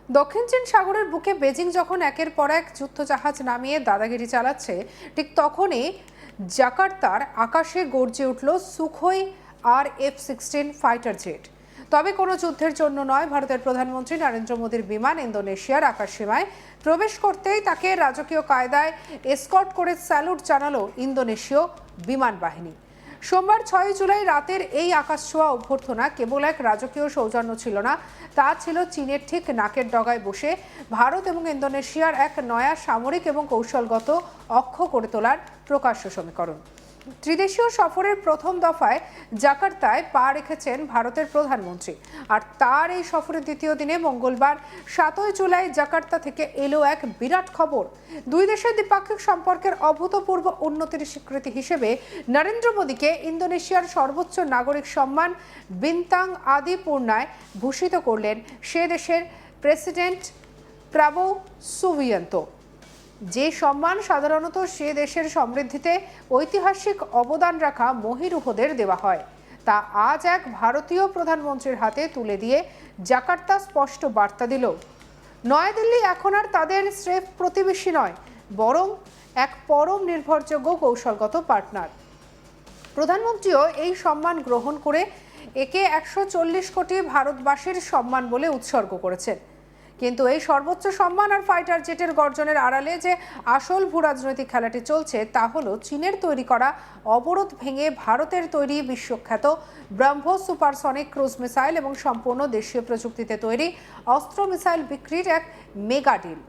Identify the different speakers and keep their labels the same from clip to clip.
Speaker 1: দক্ষিণ চীন সাগরের বুকে বেজিং যখন একের পর এক যুদ্ধজাহাজ নামিয়ে দাদাগিরি চালাচ্ছে, ঠিক তখনই জাকার্তার আকাশে গর্জে উঠল সুখোই F-16 ফাইটার জেট। তবে কোনো যুদ্ধের জন্য নয়, ভারতের প্রধানমন্ত্রী নরেন্দ্র মোদীর বিমান ইন্দোনেশিয়ার আকাশসীমায় প্রবেশ করতেই তাকে রাজকীয় কায়দায় এসকর্ট করে স্যালুট জানালো ইন্দোনেশীয় বিমান বাহিনী। সোমবার 6 জুলাই রাতের এই আকাশছোঁয়া অভ্যর্থনা কেবল এক রাজকীয় সৌজন্য ছিল না, তা ছিল চীনের ঠিক নাকের ডগায় বসে ভারত এবং ইন্দোনেশিয়ার এক নয়া সামরিক এবং কৌশলগত অক্ষ করে তোলার প্রকাশ্য সমীকরণ। ত্রিদেশীয় সফরের প্রথম দফায় জাকার্তায় পা রেখেছেন ভারতের প্রধানমন্ত্রী, আর তার এই সফরের দ্বিতীয় দিনে মঙ্গলবার 7 জুলাই জাকার্তা থেকে এলো এক বিরাট খবর। দুই দেশের দ্বিপাক্ষিক সম্পর্কের অভূতপূর্ব উন্নতির স্বীকৃতি হিসেবে নরেন্দ্র মোদীকে ইন্দোনেশিয়ার সর্বোচ্চ নাগরিক সম্মান বিন্তাং আদি পূর্ণায় ভূষিত করলেন সে দেশের প্রেসিডেন্ট প্রাবোও সুবিয়ান্তো। যে সম্মান সাধারণত সে দেশের সমৃদ্ধিতে ঐতিহাসিক অবদান রাখা মহিরুহদের দেওয়া হয়, তা আজ এক ভারতীয় প্রধানমন্ত্রীর হাতে তুলে দিয়ে জাকার্তা স্পষ্ট বার্তা দিল, নয়াদিল্লি এখন আর তাদের স্রেফ প্রতিবেশী নয়, বরং এক পরম নির্ভরযোগ্য কৌশলগত পার্টনার। প্রধানমন্ত্রীও এই সম্মান গ্রহণ করে একে 140 কোটি ভারতবাসীর সম্মান বলে উৎসর্গ করেছেন। কিন্তু এই সর্বোচ্চ সম্মান আর ফাইটার জেটের গর্জনের আড়ালে যে আসল ভূরাজনৈতিক খেলাটি চলছে, তা হলো চীনের তৈরি করা অবরোধ ভেঙে ভারতের তৈরি বিশ্বখ্যাত ব্রহ্মোস সুপারসনিক ক্রুজ মিসাইল এবং সম্পূর্ণ দেশীয় প্রযুক্তিতে তৈরি অস্ত্র মিসাইল বিক্রির এক মেগা ডিল।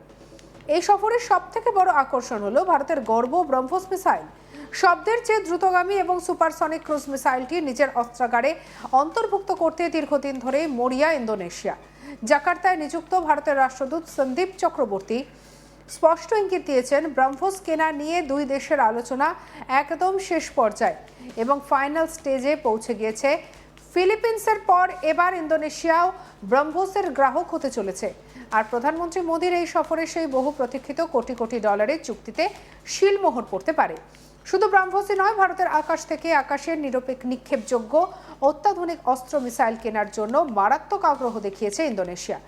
Speaker 1: এই সফরের সবথেকে বড় আকর্ষণ হলো ভারতের গর্ব ব্রহ্মোস মিসাইল। শব্দের চেয়ে দ্রুতগামী এবং সুপারসনিক ক্রুজ মিসাইলটি নিজের অস্ত্রাগারে অন্তর্ভুক্ত করতে দীর্ঘদিন ধরেই মরিয়া ইন্দোনেশিয়া। জাকার্তায় নিযুক্ত ভারতের রাষ্ট্রদূত সন্দীপ চক্রবর্তী স্পষ্ট ইঙ্গিত দিয়েছেন, ব্রহ্মোস কেনা নিয়ে দুই দেশের আলোচনা একদম শেষ পর্যায়ে এবং ফাইনাল স্টেজে পৌঁছে গিয়েছে। ফিলিপিন্সের পর এবার ইন্দোনেশিয়াও ব্রহ্মোসের গ্রাহক হতে চলেছে। আর প্রধানমন্ত্রী মোদীর এই সফরে সেই বহু প্রতীক্ষিত কোটি কোটি ডলারের চুক্তিতে শিলমোহর পড়তে পারে। শুধু ব্রহ্মোসই নয়, ভারতের আকাশ থেকে আকাশের নিক্ষেপযোগ্য অত্যাধুনিক অস্ত্র মিসাইল কেনার জন্য মারাত্মক আগ্রহ দেখিয়েছে ইন্দোনেশিয়া।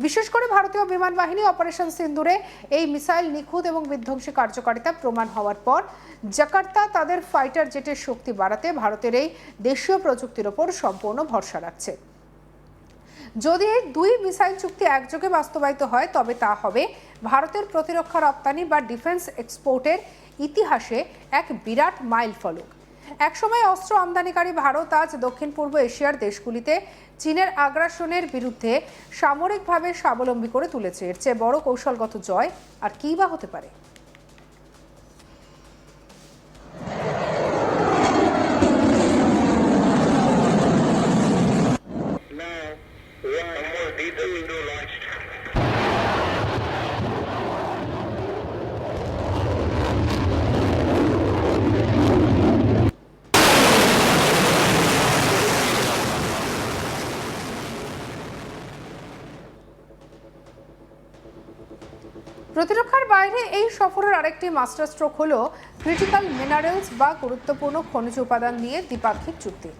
Speaker 1: বিশেষ করে ভারতীয় বিমান বাহিনী অপারেশন সিন্দুরে এই মিসাইল নিখুঁত এবং বিধ্বংসী কার্যকারিতা প্রমাণ হওয়ার পর জাকার্তা তাদের ফাইটার জেটের শক্তি বাড়াতে ভারতের এই দেশীয় প্রযুক্তির ওপর সম্পূর্ণ ভরসা রাখছে। যদি এই দুই মিসাইল চুক্তি একযোগে বাস্তবায়িত হয়, তবে তা হবে ভারতের প্রতিরক্ষা রপ্তানি বা ডিফেন্স এক্সপোর্টের ইতিহাসে এক বিরাট মাইল ফলক। একসময় অস্ত্র আমদানিকারী ভারত আজ দক্ষিণ পূর্ব এশিয়ার দেশগুলিতে চীনের আগ্রাসনের বিরুদ্ধে সামরিকভাবে স্বাবলম্বী করে তুলেছে। এর চেয়ে বড় কৌশলগত জয় আর কী বা হতে পারে? প্রতিরক্ষার বাইরে এই সফরের আরেকটি মাস্টার স্ট্রোক হলো ক্রিটিক্যাল মিনারেলস বা গুরুত্বপূর্ণ খনিজ উপাদান নিয়ে দ্বিপাক্ষিক চুক্তি।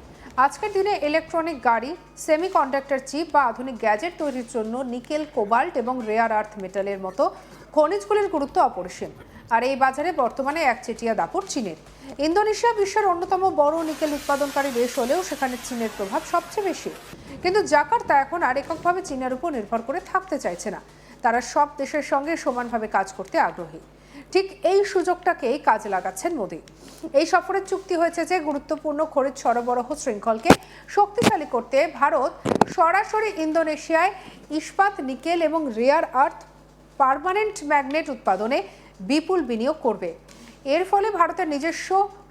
Speaker 1: আজকের দিনে ইলেকট্রনিক গাড়ি, সেমিকন্ডাক্টর চিপ বা আধুনিক গ্যাজেট তৈরির জন্য নিকেল, কোবাল্ট এবং রেয়ার আর্থ মেটালের মতো খনিজগুলির গুরুত্ব অপরিসীম। আর এই বাজারে বর্তমানে একচেটিয়া দাপট চীনের। ইন্দোনেশিয়া বিশ্বের অন্যতম বড় নিকেল উৎপাদনকারী দেশ হলেও সেখানে চীনের প্রভাব সবচেয়ে বেশি। কিন্তু জাকার্তা এখন আর এককভাবে চীনের উপর নির্ভর করে থাকতে চাইছে না, তারা সব দেশের সঙ্গে সমানভাবে কাজ করতে আগ্রহী। ঠিক এই সুযোগটাকেই কাজে লাগাচ্ছেন মোদী। এই সফরের চুক্তি হয়েছে যে গুরুত্বপূর্ণ খনিজ সরবরাহ শৃঙ্খলকে শক্তিশালী করতে ভারত সরাসরি ইন্দোনেশিয়ায় ইস্পাত, নিকেল এবং রেয়ার আর্থ পার্মানেন্ট ম্যাগনেট উৎপাদনে বিপুল বিনিয়োগ করবে। এর ফলে ভারতের নিজস্ব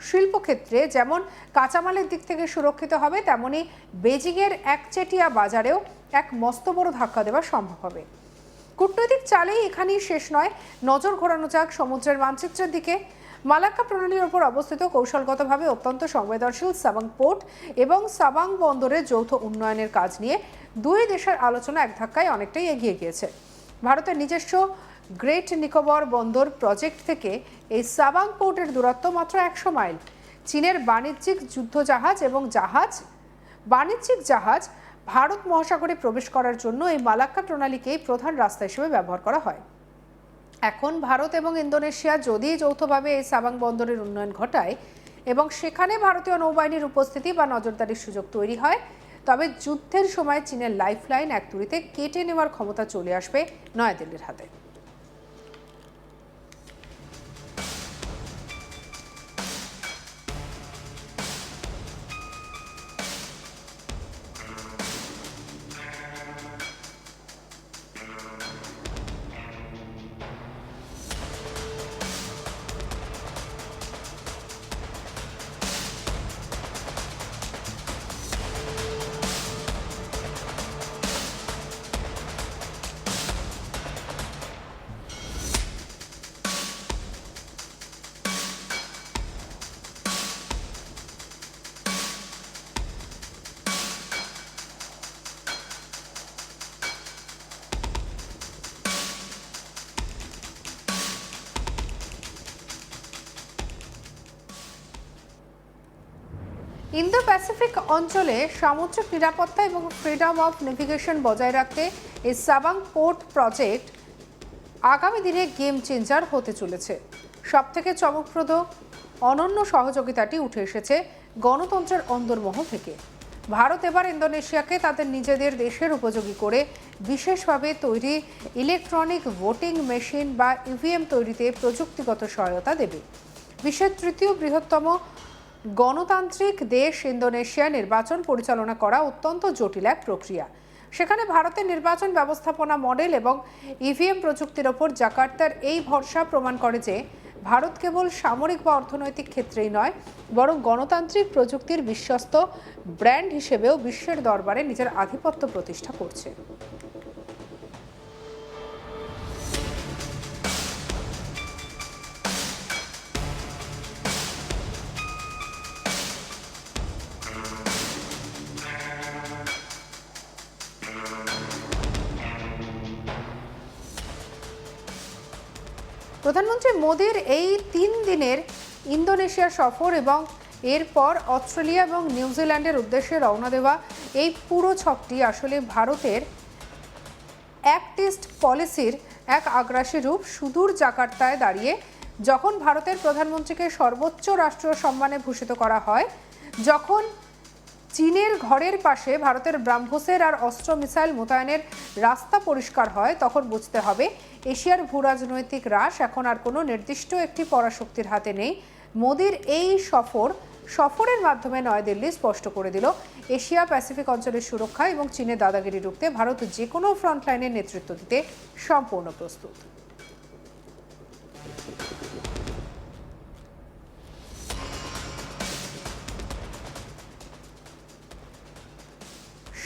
Speaker 1: শিল্পক্ষেত্রে যেমন কাঁচামালের দিক থেকে সুরক্ষিত হবে, তেমনি বেজিংয়ের একচেটিয়া বাজারেও এক মস্ত বড় ধাক্কা দেওয়া সম্ভব হবে। কূটনৈতিক চালেই এখানেই শেষ নয়, নজর ঘোরানো যাক সমুদ্রের মানচিত্রের দিকে। মালাক্কা প্রণালীর ওপর অবস্থিত কৌশলগতভাবে অত্যন্ত সংবেদনশীল সাবাং পোর্ট এবং সাবাং বন্দরের যৌথ উন্নয়নের কাজ নিয়ে দুই দেশের আলোচনা এক ধাক্কায় অনেকটাই এগিয়ে গিয়েছে। ভারতের নিজস্ব গ্রেট নিকোবর বন্দর প্রজেক্ট থেকে এই সাবাং পোর্টের দূরত্ব মাত্র 100 মাইল। চীনের বাণিজ্যিক জাহাজ ভারত মহাসাগরে প্রবেশ করার জন্য এই মালাক্কা প্রণালীকেই প্রধান রাস্তা হিসেবে ব্যবহার করা হয়। এখন ভারত এবং ইন্দোনেশিয়া যদি যৌথভাবে এই সাবাং বন্দরের উন্নয়ন ঘটায় এবং সেখানে ভারতীয় নৌবাহিনীর উপস্থিতি বা নজরদারির সুযোগ তৈরি হয়, তবে যুদ্ধের সময় চীনের লাইফলাইন এক তুড়িতে কেটে নেওয়ার ক্ষমতা চলে আসবে নয়াদিল্লির হাতে। ইন্দো প্যাসিফিক অঞ্চলে সামুদ্রিক নিরাপত্তা এবং ফ্রিডম অফ নেভিগেশন বজায় রাখতে এই সাবাং পোর্ট প্রজেক্ট আগামী দিনে গেম চেঞ্জার হতে চলেছে। সবথেকে চমকপ্রদ অনন্য সহযোগিতাটি উঠে এসেছে গণতন্ত্রের অন্দরমহল থেকে। ভারত এবার ইন্দোনেশিয়াকে তাদের নিজেদের দেশের উপযোগী করে বিশেষভাবে তৈরি ইলেকট্রনিক ভোটিং মেশিন বা ইভিএম তৈরিতে প্রযুক্তিগত সহায়তা দেবে। বিশ্বের তৃতীয় বৃহত্তম গণতান্ত্রিক দেশ ইন্দোনেশিয়া নির্বাচন পরিচালনা করা অত্যন্ত জটিল এক প্রক্রিয়া। সেখানে ভারতের নির্বাচন ব্যবস্থাপনা মডেল এবং ইভিএম প্রযুক্তির ওপর জাকার্তার এই ভরসা প্রমাণ করে যে ভারত কেবল সামরিক বা অর্থনৈতিক ক্ষেত্রেই নয়, বরং গণতান্ত্রিক প্রযুক্তির বিশ্বস্ত ব্র্যান্ড হিসেবেও বিশ্বের দরবারে নিজের আধিপত্য প্রতিষ্ঠা করছে। প্রধানমন্ত্রী মোদীর এই 3 দিনের ইন্দোনেশিয়া সফর এবং এরপর অস্ট্রেলিয়া এবং নিউজিল্যান্ডের উদ্দেশ্যে রওনা দেওয়া এই পুরো ছকটি আসলে ভারতের অ্যাক্ট ইস্ট পলিসির এক আগ্রাসী রূপ। সুদূর জাকার্তায় দাঁড়িয়ে যখন ভারতের প্রধানমন্ত্রীকে সর্বোচ্চ রাষ্ট্রীয় সম্মানে ভূষিত করা হয়, যখন চীনের ঘরের পাশে ভারতের ব্রাহ্মসের আর অস্ত্র মিসাইল মোতায়েনের রাস্তা পরিষ্কার হয়, তখন বুঝতে হবে এশিয়ার ভূরাজনৈতিক রাশ এখন আর কোনো নির্দিষ্ট একটি পরাশক্তির হাতে নেই। মোদীর এই সফরের মাধ্যমে নয়াদিল্লি স্পষ্ট করে দিল এশিয়া প্যাসিফিক অঞ্চলের সুরক্ষা এবং চীনের দাদাগিরি রুখতে ভারত যে কোনো ফ্রন্টলাইনের নেতৃত্ব দিতে সম্পূর্ণ প্রস্তুত।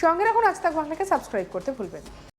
Speaker 1: সঙ্গে রাখুন আজ তাক বাংলাকে, সাবস্ক্রাইব করতে ভুলবেন না।